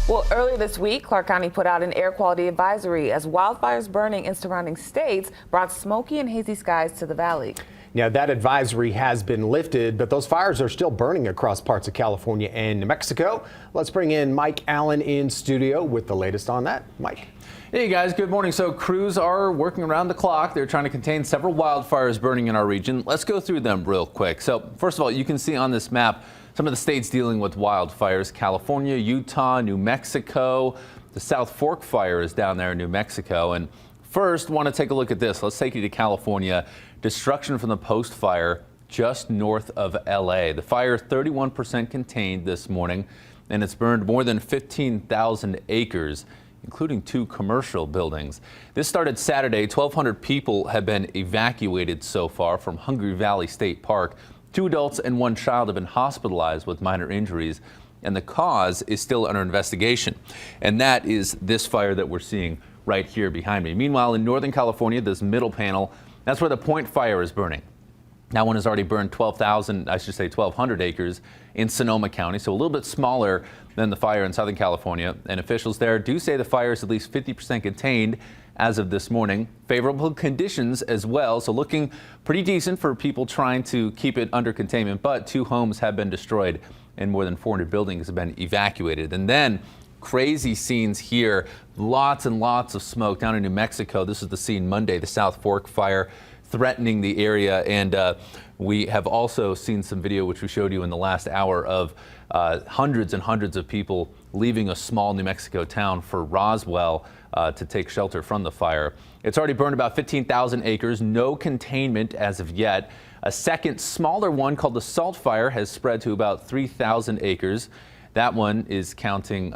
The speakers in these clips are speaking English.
Well, earlier this week, Clark County put out an air quality advisory as wildfires burning in surrounding states brought smoky and hazy skies to the valley. Now, that advisory has been lifted, but those fires are still burning across parts of California and New Mexico. Let's bring in Mike Allen in studio with the latest on that. Mike. Hey guys, good morning. So crews are working around the clock. They're trying to contain several wildfires burning in our region. Let's go through them real quick. So first of all, you can see on this map some of the states dealing with wildfires: California, Utah, New Mexico. The South Fork fire is down there in New Mexico. And first, want to take a look at this. Let's take you to California. Destruction from the Post fire just north of LA. The fire 31% contained this morning, and it's burned more than 15,000 acres, including 2 commercial buildings. This started Saturday. 1,200 people have been evacuated so far from Hungry Valley State Park. 2 adults and 1 child have been hospitalized with minor injuries, and the cause is still under investigation. And that is this fire that we're seeing right here behind me. Meanwhile, in Northern California, this middle panel, that's where the Point fire is burning. That one has already burned 1,200 acres in Sonoma County, so a little bit smaller than the fire in Southern California. And officials there do say the fire is at least 50% contained as of this morning. Favorable conditions as well, so looking pretty decent for people trying to keep it under containment. But 2 homes have been destroyed and more than 400 buildings have been evacuated. And then crazy scenes here. Lots and lots of smoke down in New Mexico. This is the scene Monday, the South Fork fire threatening the area. And we have also seen some video, which we showed you in the last hour, of hundreds and hundreds of people leaving a small New Mexico town for Roswell to take shelter from the fire. It's already burned about 15,000 acres, no containment as of yet. A second smaller one called the Salt Fire has spread to about 3,000 acres. That one is counting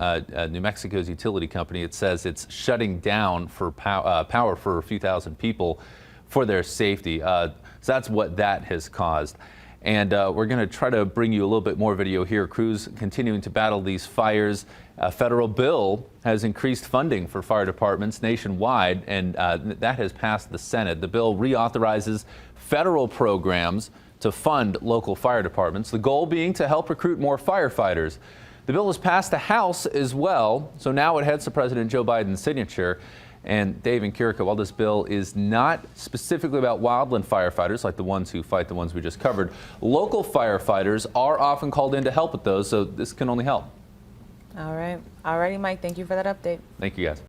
New Mexico's utility company. It says it's shutting down for power for a few thousand people for their safety. So that's what that has caused. And we're going to try to bring you a little bit more video here. Crews continuing to battle these fires. A federal bill has increased funding for fire departments nationwide, and that has passed the Senate. The bill reauthorizes federal programs to fund local fire departments, the goal being to help recruit more firefighters. The bill has passed the House as well, so now it heads to President Joe Biden's signature. And Dave and Kirika, while this bill is not specifically about wildland firefighters, like the ones who fight the ones we just covered, local firefighters are often called in to help with those, so this can only help. All right. All righty, Mike. Thank you for that update. Thank you, guys.